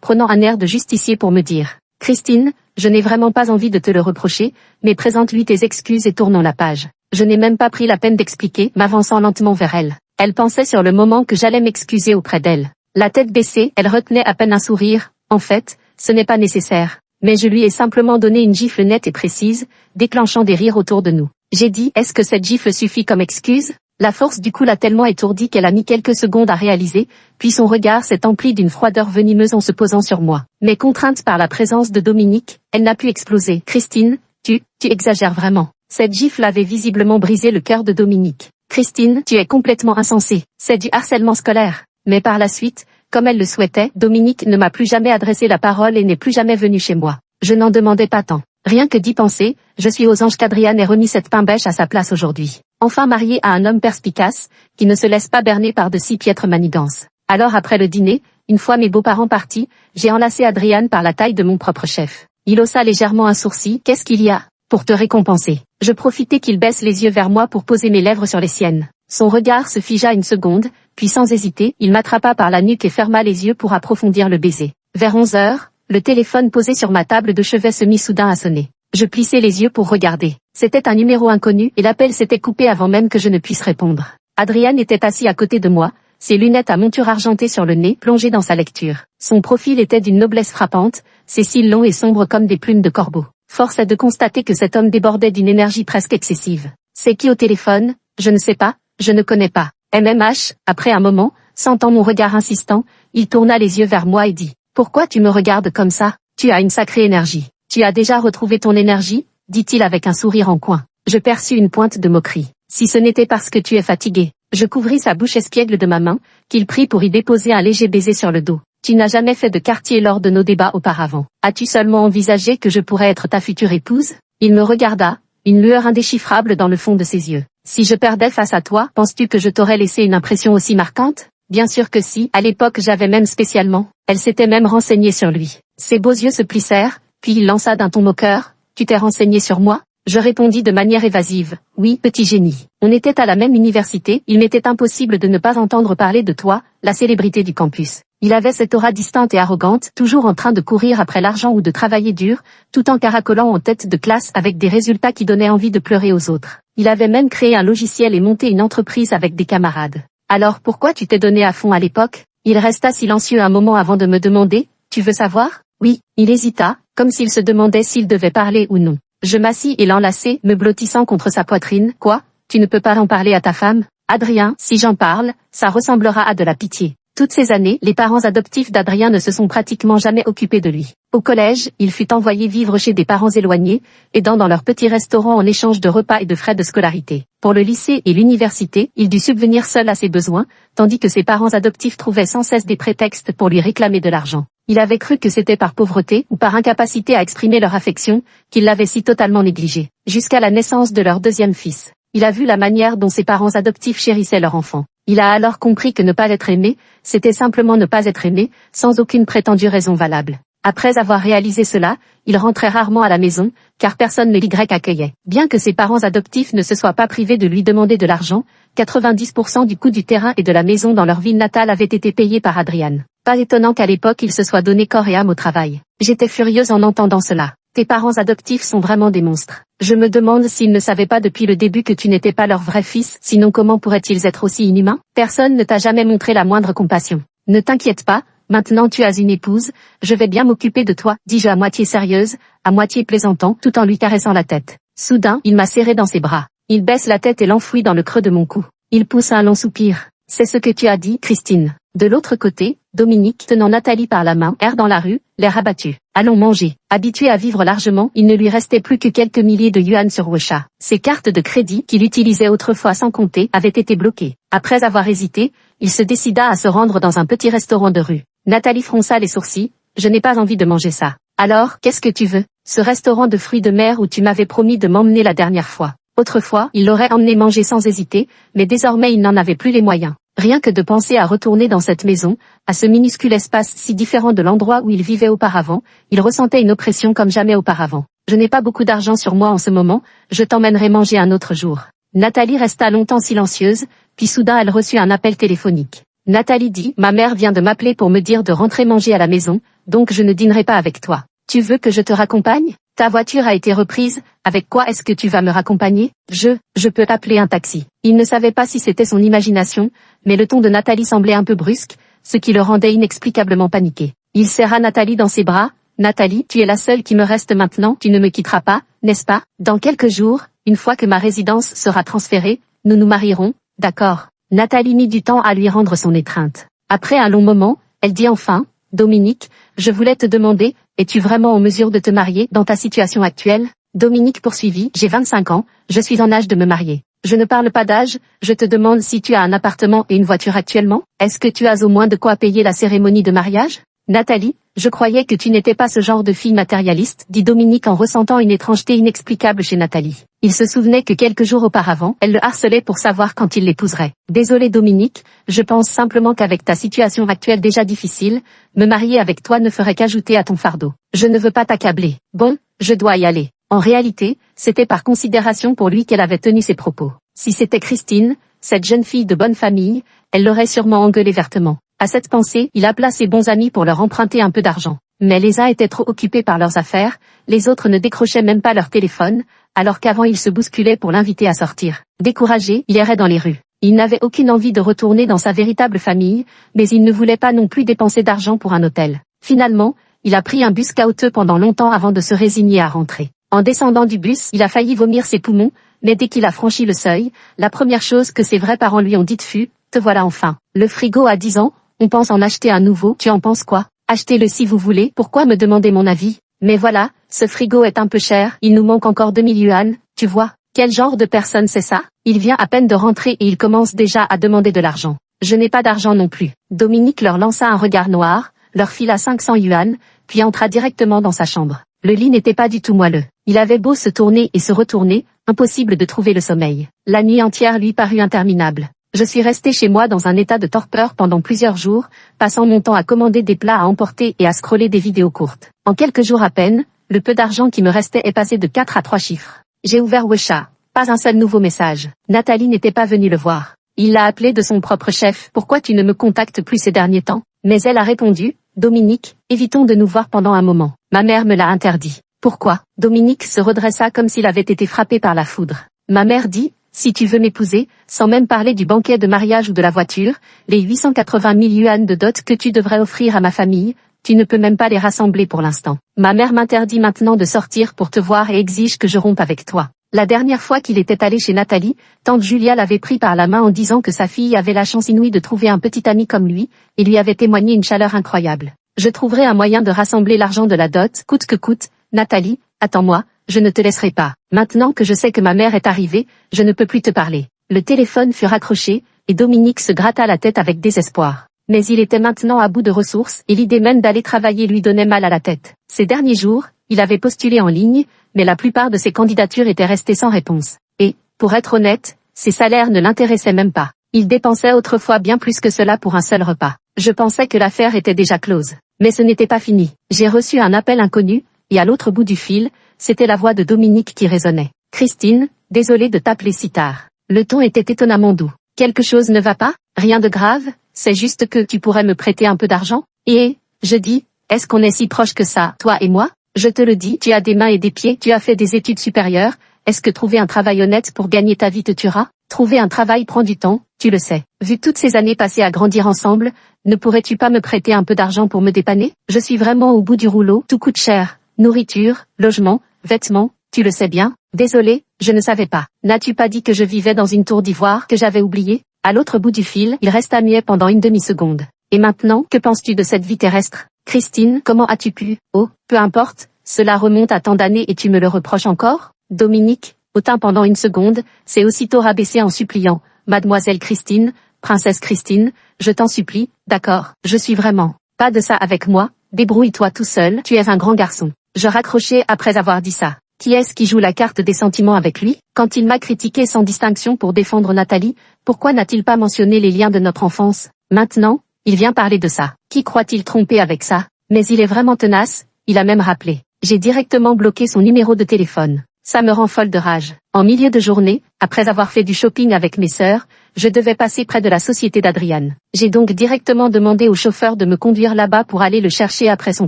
prenant un air de justicier pour me dire « Christine, je n'ai vraiment pas envie de te le reprocher, mais présente-lui tes excuses et tournons la page. » Je n'ai même pas pris la peine d'expliquer, m'avançant lentement vers elle. Elle pensait sur le moment que j'allais m'excuser auprès d'elle. La tête baissée, elle retenait à peine un sourire. En fait, ce n'est pas nécessaire. Mais je lui ai simplement donné une gifle nette et précise, déclenchant des rires autour de nous. J'ai dit, est-ce que cette gifle suffit comme excuse? La force du coup l'a tellement étourdie qu'elle a mis quelques secondes à réaliser, puis son regard s'est empli d'une froideur venimeuse en se posant sur moi. Mais contrainte par la présence de Dominique, elle n'a pu exploser. Christine, tu exagères vraiment. Cette gifle avait visiblement brisé le cœur de Dominique. Christine, tu es complètement insensée. C'est du harcèlement scolaire. Mais par la suite, comme elle le souhaitait, Dominique ne m'a plus jamais adressé la parole et n'est plus jamais venu chez moi. Je n'en demandais pas tant. Rien que d'y penser, je suis aux anges qu'Adriane ait remis cette pain-bêche à sa place aujourd'hui. Enfin mariée à un homme perspicace, qui ne se laisse pas berner par de si piètres manigances. Alors après le dîner, une fois mes beaux-parents partis, j'ai enlacé Adriane par la taille de mon propre chef. Il haussa légèrement un sourcil. Qu'est-ce qu'il y a? Pour te récompenser. Je profitais qu'il baisse les yeux vers moi pour poser mes lèvres sur les siennes. Son regard se figea une seconde, puis sans hésiter, il m'attrapa par la nuque et ferma les yeux pour approfondir le baiser. Vers 11 heures, le téléphone posé sur ma table de chevet se mit soudain à sonner. Je plissai les yeux pour regarder. C'était un numéro inconnu et l'appel s'était coupé avant même que je ne puisse répondre. Adrian était assis à côté de moi, ses lunettes à monture argentée sur le nez, plongé dans sa lecture. Son profil était d'une noblesse frappante, ses cils longs et sombres comme des plumes de corbeau. Force est de constater que cet homme débordait d'une énergie presque excessive. C'est qui au téléphone? Je ne sais pas, je ne connais pas. MMH, après un moment, sentant mon regard insistant, il tourna les yeux vers moi et dit « Pourquoi tu me regardes comme ça? Tu as une sacrée énergie. Tu as déjà retrouvé ton énergie ?» dit-il avec un sourire en coin. Je perçus une pointe de moquerie. « Si ce n'était parce que tu es fatigué. » Je couvris sa bouche espiègle de ma main, qu'il prit pour y déposer un léger baiser sur le dos. « Tu n'as jamais fait de quartier lors de nos débats auparavant. As-tu seulement envisagé que je pourrais être ta future épouse ?» Il me regarda, une lueur indéchiffrable dans le fond de ses yeux. « Si je perdais face à toi, penses-tu que je t'aurais laissé une impression aussi marquante ?» Bien sûr que si, à l'époque j'avais même spécialement. Elle s'était même renseignée sur lui. Ses beaux yeux se plissèrent, puis il lança d'un ton moqueur. « Tu t'es renseigné sur moi ?» Je répondis de manière évasive. « Oui, petit génie. On était à la même université, il m'était impossible de ne pas entendre parler de toi, la célébrité du campus. » Il avait cette aura distante et arrogante, toujours en train de courir après l'argent ou de travailler dur, tout en caracolant en tête de classe avec des résultats qui donnaient envie de pleurer aux autres. Il avait même créé un logiciel et monté une entreprise avec des camarades. « Alors pourquoi tu t'es donné à fond à l'époque ?» Il resta silencieux un moment avant de me demander « Tu veux savoir ?» Oui, il hésita, comme s'il se demandait s'il devait parler ou non. Je m'assis et l'enlaçai, me blottissant contre sa poitrine. « Quoi? Tu ne peux pas en parler à ta femme ?»« Adrien, si j'en parle, ça ressemblera à de la pitié. » Toutes ces années, les parents adoptifs d'Adrien ne se sont pratiquement jamais occupés de lui. Au collège, il fut envoyé vivre chez des parents éloignés, aidant dans leur petit restaurant en échange de repas et de frais de scolarité. Pour le lycée et l'université, il dut subvenir seul à ses besoins, tandis que ses parents adoptifs trouvaient sans cesse des prétextes pour lui réclamer de l'argent. Il avait cru que c'était par pauvreté ou par incapacité à exprimer leur affection, qu'il l'avait si totalement négligé. Jusqu'à la naissance de leur deuxième fils. Il a vu la manière dont ses parents adoptifs chérissaient leur enfant. Il a alors compris que ne pas être aimé, c'était simplement ne pas être aimé, sans aucune prétendue raison valable. Après avoir réalisé cela, il rentrait rarement à la maison, car personne ne l'y accueillait. Bien que ses parents adoptifs ne se soient pas privés de lui demander de l'argent, 90% du coût du terrain et de la maison dans leur ville natale avait été payé par Adrian. Pas étonnant qu'à l'époque il se soit donné corps et âme au travail. J'étais furieuse en entendant cela. Tes parents adoptifs sont vraiment des monstres. Je me demande s'ils ne savaient pas depuis le début que tu n'étais pas leur vrai fils, sinon comment pourraient-ils être aussi inhumains? Personne ne t'a jamais montré la moindre compassion. Ne t'inquiète pas, maintenant tu as une épouse, je vais bien m'occuper de toi, dis-je à moitié sérieuse, à moitié plaisantant, tout en lui caressant la tête. Soudain, il m'a serré dans ses bras. Il baisse la tête et l'enfouit dans le creux de mon cou. Il pousse un long soupir. C'est ce que tu as dit, Christine. De l'autre côté, Dominique, tenant Nathalie par la main, erre dans la rue, l'air abattu. Allons manger. Habitué à vivre largement, il ne lui restait plus que quelques milliers de yuan sur Wecha. Ses cartes de crédit, qu'il utilisait autrefois sans compter, avaient été bloquées. Après avoir hésité, il se décida à se rendre dans un petit restaurant de rue. Nathalie fronça les sourcils. Je n'ai pas envie de manger ça. Alors, qu'est-ce que tu veux? Ce restaurant de fruits de mer où tu m'avais promis de m'emmener la dernière fois. Autrefois, il l'aurait emmené manger sans hésiter, mais désormais il n'en avait plus les moyens. Rien que de penser à retourner dans cette maison, à ce minuscule espace si différent de l'endroit où il vivait auparavant, il ressentait une oppression comme jamais auparavant. Je n'ai pas beaucoup d'argent sur moi en ce moment, je t'emmènerai manger un autre jour. Nathalie resta longtemps silencieuse, puis soudain elle reçut un appel téléphonique. Nathalie dit, ma mère vient de m'appeler pour me dire de rentrer manger à la maison, donc je ne dînerai pas avec toi. Tu veux que je te raccompagne? Ta voiture a été reprise, avec quoi est-ce que tu vas me raccompagner? Je peux appeler un taxi. Il ne savait pas si c'était son imagination, mais le ton de Nathalie semblait un peu brusque, ce qui le rendait inexplicablement paniqué. Il serra Nathalie dans ses bras. Nathalie, tu es la seule qui me reste maintenant, tu ne me quitteras pas, n'est-ce pas? Dans quelques jours, une fois que ma résidence sera transférée, nous nous marierons, d'accord? Nathalie mit du temps à lui rendre son étreinte. Après un long moment, elle dit enfin, Dominique, je voulais te demander, es-tu vraiment en mesure de te marier dans ta situation actuelle? Dominique poursuivit, j'ai 25 ans, je suis en âge de me marier. Je ne parle pas d'âge, je te demande si tu as un appartement et une voiture actuellement. Est-ce que tu as au moins de quoi payer la cérémonie de mariage? Nathalie, je croyais que tu n'étais pas ce genre de fille matérialiste, dit Dominique en ressentant une étrangeté inexplicable chez Nathalie. Il se souvenait que quelques jours auparavant, elle le harcelait pour savoir quand il l'épouserait. Désolé Dominique, je pense simplement qu'avec ta situation actuelle déjà difficile, me marier avec toi ne ferait qu'ajouter à ton fardeau. Je ne veux pas t'accabler. Bon, je dois y aller. En réalité, c'était par considération pour lui qu'elle avait tenu ses propos. Si c'était Christine, cette jeune fille de bonne famille, elle l'aurait sûrement engueulée vertement. À cette pensée, il appela ses bons amis pour leur emprunter un peu d'argent. Mais les uns étaient trop occupés par leurs affaires, les autres ne décrochaient même pas leur téléphone, alors qu'avant ils se bousculaient pour l'inviter à sortir. Découragé, il errait dans les rues. Il n'avait aucune envie de retourner dans sa véritable famille, mais il ne voulait pas non plus dépenser d'argent pour un hôtel. Finalement, il a pris un bus caouteux pendant longtemps avant de se résigner à rentrer. En descendant du bus, il a failli vomir ses poumons, mais dès qu'il a franchi le seuil, la première chose que ses vrais parents lui ont dite fut « Te voilà enfin ». Le frigo a 10 ans, on pense en acheter un nouveau, tu en penses quoi? Achetez-le si vous voulez, pourquoi me demander mon avis? Mais voilà, ce frigo est un peu cher, il nous manque encore 2000 yuan, tu vois. Quel genre de personne c'est ça? Il vient à peine de rentrer et il commence déjà à demander de l'argent. Je n'ai pas d'argent non plus. Dominique leur lança un regard noir, leur fila 500 yuan, puis entra directement dans sa chambre. Le lit n'était pas du tout moelleux. Il avait beau se tourner et se retourner, impossible de trouver le sommeil. La nuit entière lui parut interminable. Je suis resté chez moi dans un état de torpeur pendant plusieurs jours, passant mon temps à commander des plats à emporter et à scroller des vidéos courtes. En quelques jours à peine, le peu d'argent qui me restait est passé de 4 à 3 chiffres. J'ai ouvert Wecha. Pas un seul nouveau message. Nathalie n'était pas venue le voir. Il l'a appelé de son propre chef. Pourquoi tu ne me contactes plus ces derniers temps? Mais elle a répondu, Dominique, évitons de nous voir pendant un moment. Ma mère me l'a interdit. Pourquoi? Dominique se redressa comme s'il avait été frappé par la foudre. Ma mère dit, si tu veux m'épouser, sans même parler du banquet de mariage ou de la voiture, les 880 000 yuan de dot que tu devrais offrir à ma famille, tu ne peux même pas les rassembler pour l'instant. Ma mère m'interdit maintenant de sortir pour te voir et exige que je rompe avec toi. La dernière fois qu'il était allé chez Nathalie, tante Julia l'avait pris par la main en disant que sa fille avait la chance inouïe de trouver un petit ami comme lui, et lui avait témoigné une chaleur incroyable. Je trouverai un moyen de rassembler l'argent de la dot, coûte que coûte. Nathalie, attends-moi, je ne te laisserai pas. Maintenant que je sais que ma mère est arrivée, je ne peux plus te parler. Le téléphone fut raccroché, et Dominique se gratta la tête avec désespoir. Mais il était maintenant à bout de ressources, et l'idée même d'aller travailler lui donnait mal à la tête. Ces derniers jours, il avait postulé en ligne, mais la plupart de ses candidatures étaient restées sans réponse. Et, pour être honnête, ses salaires ne l'intéressaient même pas. Il dépensait autrefois bien plus que cela pour un seul repas. Je pensais que l'affaire était déjà close. Mais ce n'était pas fini. J'ai reçu un appel inconnu, et à l'autre bout du fil, c'était la voix de Dominique qui résonnait. Christine, désolé de t'appeler si tard. Le ton était étonnamment doux. Quelque chose ne va pas? Rien de grave, c'est juste que tu pourrais me prêter un peu d'argent? Et, je dis, est-ce qu'on est si proches que ça, toi et moi? Je te le dis, tu as des mains et des pieds, tu as fait des études supérieures, est-ce que trouver un travail honnête pour gagner ta vie te tuera? Trouver un travail prend du temps, tu le sais. Vu toutes ces années passées à grandir ensemble, ne pourrais-tu pas me prêter un peu d'argent pour me dépanner? Je suis vraiment au bout du rouleau, tout coûte cher. Nourriture, logement, vêtements, tu le sais bien. Désolé, je ne savais pas. N'as-tu pas dit que je vivais dans une tour d'ivoire que j'avais oubliée? À l'autre bout du fil, il resta muet pendant une demi-seconde. Et maintenant, que penses-tu de cette vie terrestre? Christine, comment as-tu pu? Oh, peu importe, cela remonte à tant d'années et tu me le reproches encore? Dominique, hautain pendant une seconde, s'est aussitôt rabaissé en suppliant. Mademoiselle Christine, princesse Christine, je t'en supplie, d'accord, je suis vraiment. Pas de ça avec moi, débrouille-toi tout seul, tu es un grand garçon. Je raccrochai après avoir dit ça. Qui est-ce qui joue la carte des sentiments avec lui? Quand il m'a critiqué sans distinction pour défendre Nathalie, pourquoi n'a-t-il pas mentionné les liens de notre enfance? Maintenant, il vient parler de ça. Qui croit-il tromper avec ça? Mais il est vraiment tenace, il a même rappelé. J'ai directement bloqué son numéro de téléphone. Ça me rend folle de rage. En milieu de journée, après avoir fait du shopping avec mes sœurs, je devais passer près de la société d'Adriane. J'ai donc directement demandé au chauffeur de me conduire là-bas pour aller le chercher après son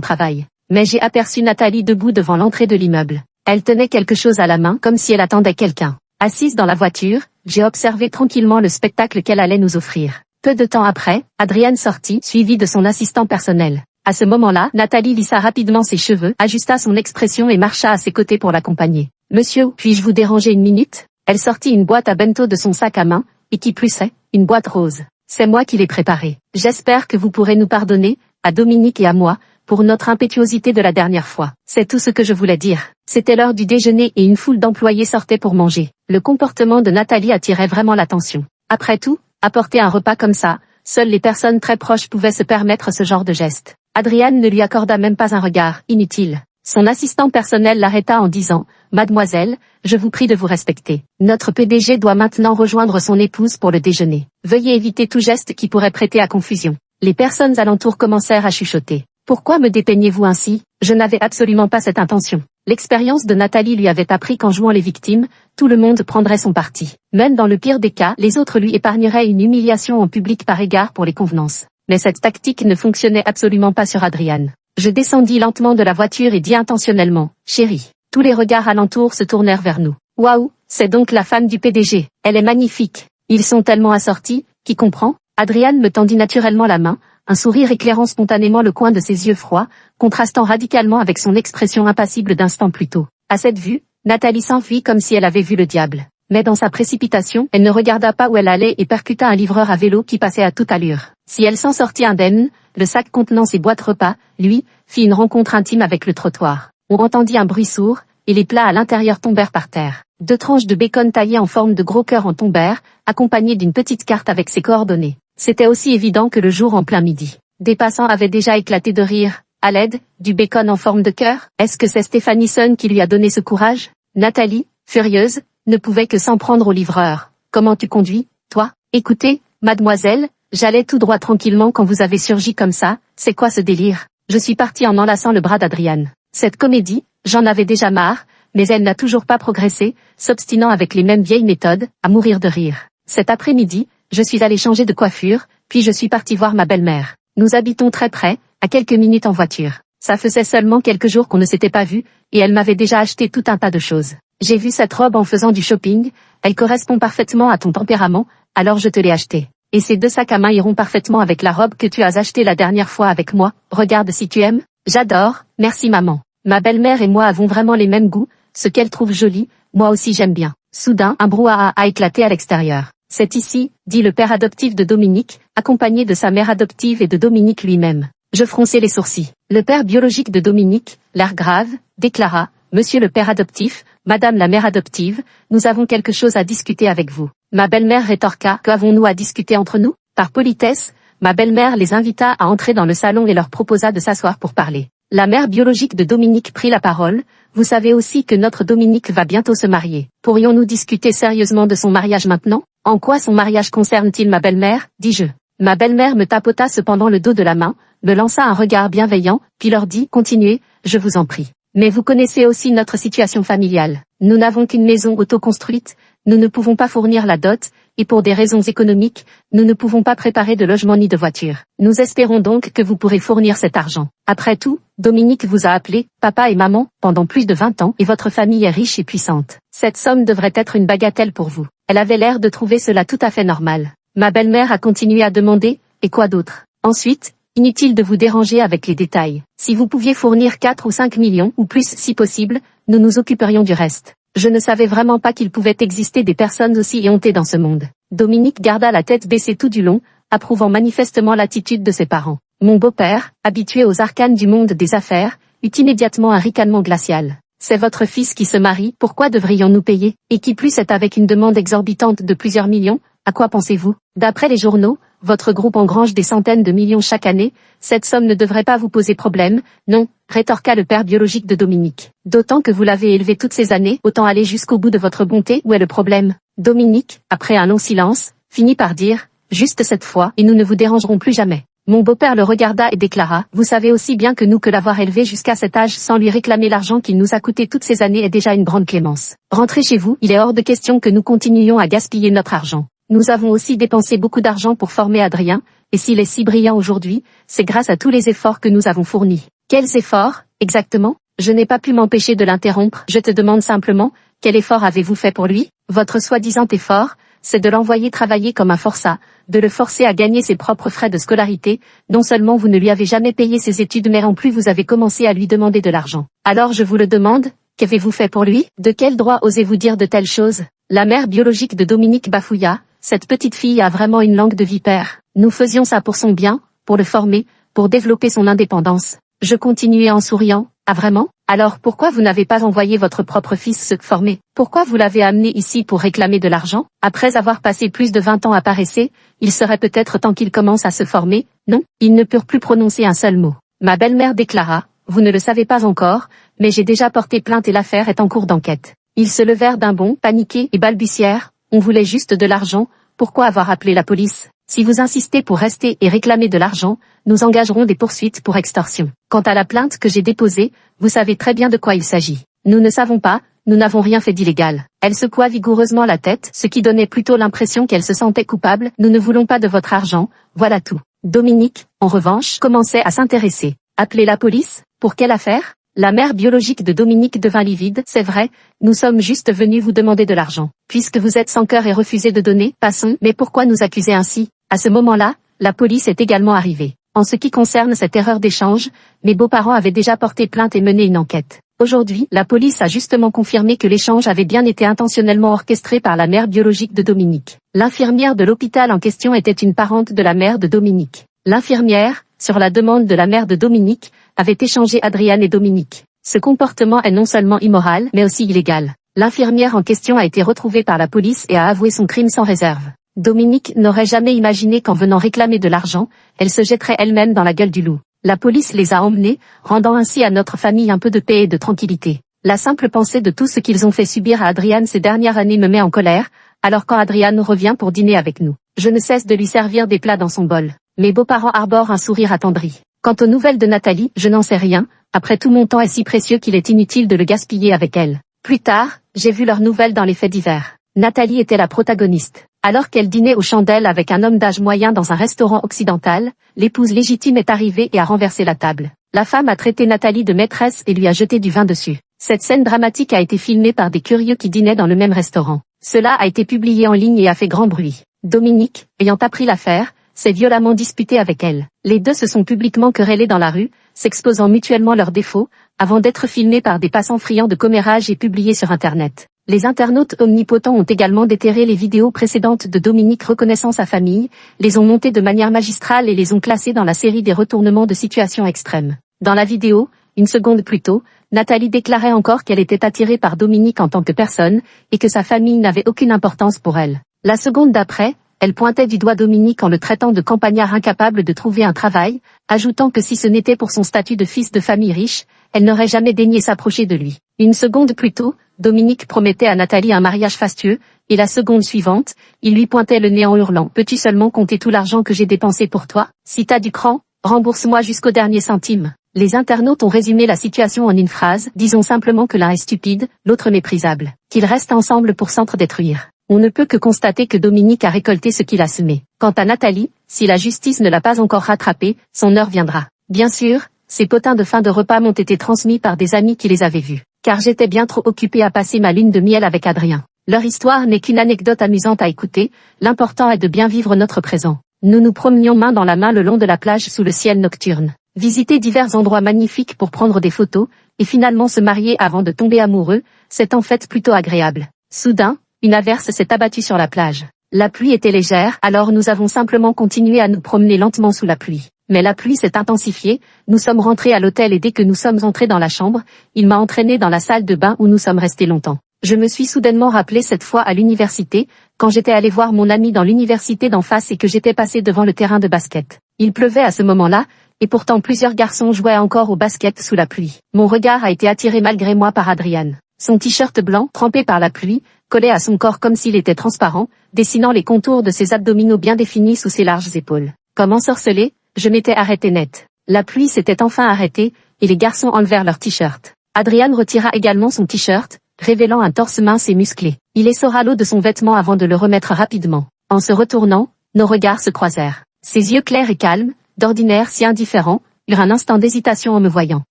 travail. Mais j'ai aperçu Nathalie debout devant l'entrée de l'immeuble. Elle tenait quelque chose à la main comme si elle attendait quelqu'un. Assise dans la voiture, j'ai observé tranquillement le spectacle qu'elle allait nous offrir. Peu de temps après, Adriane sortit, suivie de son assistant personnel. À ce moment-là, Nathalie lissa rapidement ses cheveux, ajusta son expression et marcha à ses côtés pour l'accompagner. Monsieur, puis-je vous déranger une minute? Elle sortit une boîte à bento de son sac à main, et qui plus est, une boîte rose. C'est moi qui l'ai préparée. J'espère que vous pourrez nous pardonner, à Dominique et à moi, pour notre impétuosité de la dernière fois. C'est tout ce que je voulais dire. C'était l'heure du déjeuner et une foule d'employés sortait pour manger. Le comportement de Nathalie attirait vraiment l'attention. Après tout, apporter un repas comme ça, seules les personnes très proches pouvaient se permettre ce genre de geste. Adriane ne lui accorda même pas un regard, inutile. Son assistant personnel l'arrêta en disant « Mademoiselle, je vous prie de vous respecter. Notre PDG doit maintenant rejoindre son épouse pour le déjeuner. Veuillez éviter tout geste qui pourrait prêter à confusion. » Les personnes alentour commencèrent à chuchoter. « Pourquoi me dépeignez-vous ainsi? Je n'avais absolument pas cette intention. » L'expérience de Nathalie lui avait appris qu'en jouant les victimes, tout le monde prendrait son parti. Même dans le pire des cas, les autres lui épargneraient une humiliation en public par égard pour les convenances. Mais cette tactique ne fonctionnait absolument pas sur Adriane. Je descendis lentement de la voiture et dis intentionnellement « Chérie ». Tous les regards alentour se tournèrent vers nous. « Waouh, c'est donc la femme du PDG. Elle est magnifique. Ils sont tellement assortis, qui comprend ?» Adriane me tendit naturellement la main, un sourire éclairant spontanément le coin de ses yeux froids, contrastant radicalement avec son expression impassible d'instant plus tôt. À cette vue, Nathalie s'enfuit comme si elle avait vu le diable. Mais dans sa précipitation, elle ne regarda pas où elle allait et percuta un livreur à vélo qui passait à toute allure. Si elle s'en sortit indemne, le sac contenant ses boîtes repas, lui, fit une rencontre intime avec le trottoir. On entendit un bruit sourd, et les plats à l'intérieur tombèrent par terre. 2 tranches de bacon taillées en forme de gros cœur en tombèrent, accompagnées d'une petite carte avec ses coordonnées. C'était aussi évident que le jour en plein midi. Des passants avaient déjà éclaté de rire. À l'aide, du bacon en forme de cœur? Est-ce que c'est Stéphanie Sun qui lui a donné ce courage? Nathalie, furieuse, ne pouvait que s'en prendre au livreur. Comment tu conduis, toi? Écoutez, mademoiselle, j'allais tout droit tranquillement quand vous avez surgi comme ça, c'est quoi ce délire? Je suis partie en enlaçant le bras d'Adriane. Cette comédie, j'en avais déjà marre, mais elle n'a toujours pas progressé, s'obstinant avec les mêmes vieilles méthodes, à mourir de rire. Cet après-midi, je suis allée changer de coiffure, puis je suis partie voir ma belle-mère. Nous habitons très près, à quelques minutes en voiture. Ça faisait seulement quelques jours qu'on ne s'était pas vus, et elle m'avait déjà acheté tout un tas de choses. J'ai vu cette robe en faisant du shopping, elle correspond parfaitement à ton tempérament, alors je te l'ai achetée. Et ces 2 sacs à main iront parfaitement avec la robe que tu as achetée la dernière fois avec moi, regarde si tu aimes. J'adore, merci maman. Ma belle-mère et moi avons vraiment les mêmes goûts, ce qu'elle trouve joli, moi aussi j'aime bien. Soudain, un brouhaha a éclaté à l'extérieur. C'est ici, dit le père adoptif de Dominique, accompagné de sa mère adoptive et de Dominique lui-même. Je fronçai les sourcils. Le père biologique de Dominique, l'air grave, déclara, « Monsieur le père adoptif, Madame la mère adoptive, nous avons quelque chose à discuter avec vous. » Ma belle-mère rétorqua, « Qu'avons-nous à discuter entre nous ?» Par politesse, ma belle-mère les invita à entrer dans le salon et leur proposa de s'asseoir pour parler. La mère biologique de Dominique prit la parole, « Vous savez aussi que notre Dominique va bientôt se marier. Pourrions-nous discuter sérieusement de son mariage maintenant? En quoi son mariage concerne-t-il ma belle-mère? Dis-je. Ma belle-mère me tapota cependant le dos de la main, me lança un regard bienveillant, puis leur dit « Continuez, je vous en prie. Mais vous connaissez aussi notre situation familiale. Nous n'avons qu'une maison autoconstruite, nous ne pouvons pas fournir la dot, et pour des raisons économiques, nous ne pouvons pas préparer de logement ni de voiture. Nous espérons donc que vous pourrez fournir cet argent. Après tout, Dominique vous a appelé, papa et maman, pendant plus de 20 ans, et votre famille est riche et puissante. Cette somme devrait être une bagatelle pour vous. » Elle avait l'air de trouver cela tout à fait normal. Ma belle-mère a continué à demander, « Et quoi d'autre? » Ensuite, inutile de vous déranger avec les détails. Si vous pouviez fournir 4 ou 5 millions, ou plus si possible, nous nous occuperions du reste. Je ne savais vraiment pas qu'il pouvait exister des personnes aussi éhontées dans ce monde. Dominique garda la tête baissée tout du long, approuvant manifestement l'attitude de ses parents. Mon beau-père, habitué aux arcanes du monde des affaires, eut immédiatement un ricanement glacial. C'est votre fils qui se marie, pourquoi devrions-nous payer? Et qui plus est avec une demande exorbitante de plusieurs millions, à quoi pensez-vous? D'après les journaux, votre groupe engrange des centaines de millions chaque année, cette somme ne devrait pas vous poser problème, non, rétorqua le père biologique de Dominique. D'autant que vous l'avez élevé toutes ces années, autant aller jusqu'au bout de votre bonté, où est le problème? Dominique, après un long silence, finit par dire, juste cette fois, et nous ne vous dérangerons plus jamais. Mon beau-père le regarda et déclara, vous savez aussi bien que nous que l'avoir élevé jusqu'à cet âge sans lui réclamer l'argent qu'il nous a coûté toutes ces années est déjà une grande clémence. Rentrez chez vous, il est hors de question que nous continuions à gaspiller notre argent. Nous avons aussi dépensé beaucoup d'argent pour former Adrien, et s'il est si brillant aujourd'hui, c'est grâce à tous les efforts que nous avons fournis. Quels efforts, exactement? Je n'ai pas pu m'empêcher de l'interrompre, je te demande simplement, quel effort avez-vous fait pour lui? Votre soi-disant effort, c'est de l'envoyer travailler comme un forçat, de le forcer à gagner ses propres frais de scolarité, non seulement vous ne lui avez jamais payé ses études mais en plus vous avez commencé à lui demander de l'argent. Alors je vous le demande, qu'avez-vous fait pour lui? De quel droit osez-vous dire de telles choses? La mère biologique de Dominique bafouilla, cette petite fille a vraiment une langue de vipère. Nous faisions ça pour son bien, pour le former, pour développer son indépendance. Je continuais en souriant, ah vraiment? Alors pourquoi vous n'avez pas envoyé votre propre fils se former? Pourquoi vous l'avez amené ici pour réclamer de l'argent? Après avoir passé plus de 20 ans à paresser, il serait peut-être temps qu'il commence à se former, non? Ils ne purent plus prononcer un seul mot. Ma belle-mère déclara, vous ne le savez pas encore, mais j'ai déjà porté plainte et l'affaire est en cours d'enquête. Ils se levèrent d'un bond, paniqués et balbutièrent, on voulait juste de l'argent, pourquoi avoir appelé la police? Si vous insistez pour rester et réclamer de l'argent, nous engagerons des poursuites pour extorsion. Quant à la plainte que j'ai déposée, vous savez très bien de quoi il s'agit. Nous ne savons pas, nous n'avons rien fait d'illégal. Elle secoua vigoureusement la tête, ce qui donnait plutôt l'impression qu'elle se sentait coupable. Nous ne voulons pas de votre argent, voilà tout. Dominique, en revanche, commençait à s'intéresser. Appeler la police? Pour quelle affaire? La mère biologique de Dominique devint livide. C'est vrai, nous sommes juste venus vous demander de l'argent. Puisque vous êtes sans cœur et refusez de donner, passons. Mais pourquoi nous accuser ainsi? À ce moment-là, la police est également arrivée. En ce qui concerne cette erreur d'échange, mes beaux-parents avaient déjà porté plainte et mené une enquête. Aujourd'hui, la police a justement confirmé que l'échange avait bien été intentionnellement orchestré par la mère biologique de Dominique. L'infirmière de l'hôpital en question était une parente de la mère de Dominique. L'infirmière, sur la demande de la mère de Dominique, avait échangé Adriane et Dominique. Ce comportement est non seulement immoral, mais aussi illégal. L'infirmière en question a été retrouvée par la police et a avoué son crime sans réserve. Dominique n'aurait jamais imaginé qu'en venant réclamer de l'argent, elle se jetterait elle-même dans la gueule du loup. La police les a emmenés, rendant ainsi à notre famille un peu de paix et de tranquillité. La simple pensée de tout ce qu'ils ont fait subir à Adriane ces dernières années me met en colère, alors quand Adriane revient pour dîner avec nous, je ne cesse de lui servir des plats dans son bol. Mes beaux-parents arborent un sourire attendri. Quant aux nouvelles de Nathalie, je n'en sais rien, après tout mon temps est si précieux qu'il est inutile de le gaspiller avec elle. Plus tard, j'ai vu leurs nouvelles dans les faits divers. Nathalie était la protagoniste. Alors qu'elle dînait aux chandelles avec un homme d'âge moyen dans un restaurant occidental, l'épouse légitime est arrivée et a renversé la table. La femme a traité Nathalie de maîtresse et lui a jeté du vin dessus. Cette scène dramatique a été filmée par des curieux qui dînaient dans le même restaurant. Cela a été publié en ligne et a fait grand bruit. Dominique, ayant appris l'affaire, s'est violemment disputé avec elle. Les deux se sont publiquement querellés dans la rue, s'exposant mutuellement leurs défauts, avant d'être filmés par des passants friands de commérage et publiés sur Internet. Les internautes omnipotents ont également déterré les vidéos précédentes de Dominique reconnaissant sa famille, les ont montées de manière magistrale et les ont classées dans la série des retournements de situation extrêmes. Dans la vidéo, une seconde plus tôt, Nathalie déclarait encore qu'elle était attirée par Dominique en tant que personne, et que sa famille n'avait aucune importance pour elle. La seconde d'après, elle pointait du doigt Dominique en le traitant de campagnard incapable de trouver un travail, ajoutant que si ce n'était pour son statut de fils de famille riche, elle n'aurait jamais daigné s'approcher de lui. Une seconde plus tôt, Dominique promettait à Nathalie un mariage fastueux, et la seconde suivante, il lui pointait le nez en hurlant « Peux-tu seulement compter tout l'argent que j'ai dépensé pour toi? Si t'as du cran, rembourse-moi jusqu'au dernier centime. » Les internautes ont résumé la situation en une phrase, disons simplement que l'un est stupide, l'autre méprisable, qu'ils restent ensemble pour s'entre-détruire. On ne peut que constater que Dominique a récolté ce qu'il a semé. Quant à Nathalie, si la justice ne l'a pas encore rattrapée, son heure viendra. Bien sûr, ces potins de fin de repas m'ont été transmis par des amis qui les avaient vus, car j'étais bien trop occupée à passer ma lune de miel avec Adrien. Leur histoire n'est qu'une anecdote amusante à écouter, l'important est de bien vivre notre présent. Nous nous promenions main dans la main le long de la plage sous le ciel nocturne, visiter divers endroits magnifiques pour prendre des photos, et finalement se marier avant de tomber amoureux, c'est en fait plutôt agréable. Soudain, une averse s'est abattue sur la plage. La pluie était légère, alors nous avons simplement continué à nous promener lentement sous la pluie. Mais la pluie s'est intensifiée, nous sommes rentrés à l'hôtel et dès que nous sommes entrés dans la chambre, il m'a entraîné dans la salle de bain où nous sommes restés longtemps. Je me suis soudainement rappelé cette fois à l'université, quand j'étais allé voir mon ami dans l'université d'en face et que j'étais passé devant le terrain de basket. Il pleuvait à ce moment-là, et pourtant plusieurs garçons jouaient encore au basket sous la pluie. Mon regard a été attiré malgré moi par Adrian. Son t-shirt blanc, trempé par la pluie, collait à son corps comme s'il était transparent, dessinant les contours de ses abdominaux bien définis sous ses larges épaules. Comme ensorcelé, je m'étais arrêté net. La pluie s'était enfin arrêtée, et les garçons enlevèrent leur t-shirt. Adrian retira également son t-shirt, révélant un torse mince et musclé. Il essora l'eau de son vêtement avant de le remettre rapidement. En se retournant, nos regards se croisèrent. Ses yeux clairs et calmes, d'ordinaire si indifférents, eurent un instant d'hésitation en me voyant.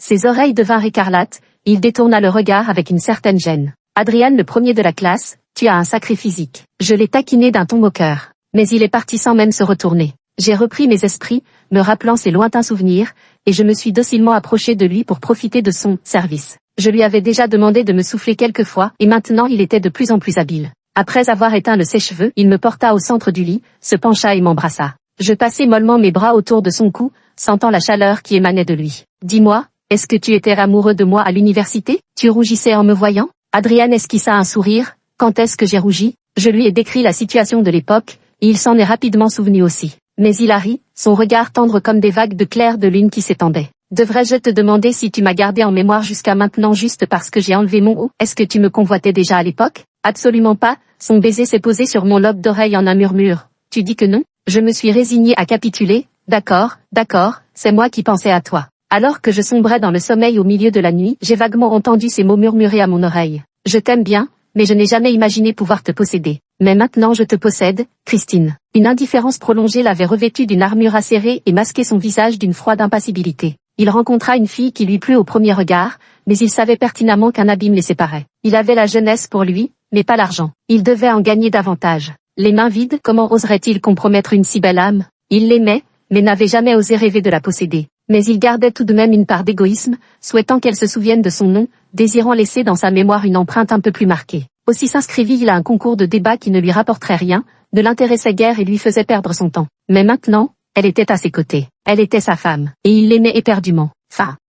Ses oreilles devinrent écarlates, et il détourna le regard avec une certaine gêne. Adrian, le premier de la classe, tu as un sacré physique. Je l'ai taquiné d'un ton moqueur. Mais il est parti sans même se retourner. J'ai repris mes esprits, me rappelant ses lointains souvenirs, et je me suis docilement approché de lui pour profiter de son service. Je lui avais déjà demandé de me souffler quelques fois, et maintenant il était de plus en plus habile. Après avoir éteint le sèche-cheveux, il me porta au centre du lit, se pencha et m'embrassa. Je passai mollement mes bras autour de son cou, sentant la chaleur qui émanait de lui. Dis-moi, est-ce que tu étais amoureux de moi à l'université? Tu rougissais en me voyant? Adrian esquissa un sourire. Quand est-ce que j'ai rougi? Je lui ai décrit la situation de l'époque, et il s'en est rapidement souvenu aussi. Mais il a ri, son regard tendre comme des vagues de clair de lune qui s'étendaient. Devrais-je te demander si tu m'as gardé en mémoire jusqu'à maintenant juste parce que j'ai enlevé mon haut? Est-ce que tu me convoitais déjà à l'époque? Absolument pas, son baiser s'est posé sur mon lobe d'oreille en un murmure. Tu dis que non? Je me suis résigné à capituler. D'accord, c'est moi qui pensais à toi. Alors que je sombrais dans le sommeil au milieu de la nuit, j'ai vaguement entendu ces mots murmurés à mon oreille. Je t'aime bien, mais je n'ai jamais imaginé pouvoir te posséder. Mais maintenant je te possède, Christine. Une indifférence prolongée l'avait revêtu d'une armure acérée et masqué son visage d'une froide impassibilité. Il rencontra une fille qui lui plut au premier regard, mais il savait pertinemment qu'un abîme les séparait. Il avait la jeunesse pour lui, mais pas l'argent. Il devait en gagner davantage. Les mains vides, comment oserait-il compromettre une si belle âme? Il l'aimait, mais n'avait jamais osé rêver de la posséder. Mais il gardait tout de même une part d'égoïsme, souhaitant qu'elle se souvienne de son nom, désirant laisser dans sa mémoire une empreinte un peu plus marquée. Aussi s'inscrivit-il à un concours de débat qui ne lui rapporterait rien, ne l'intéressait guère et lui faisait perdre son temps. Mais maintenant, elle était à ses côtés. Elle était sa femme, et il l'aimait éperdument. Fin.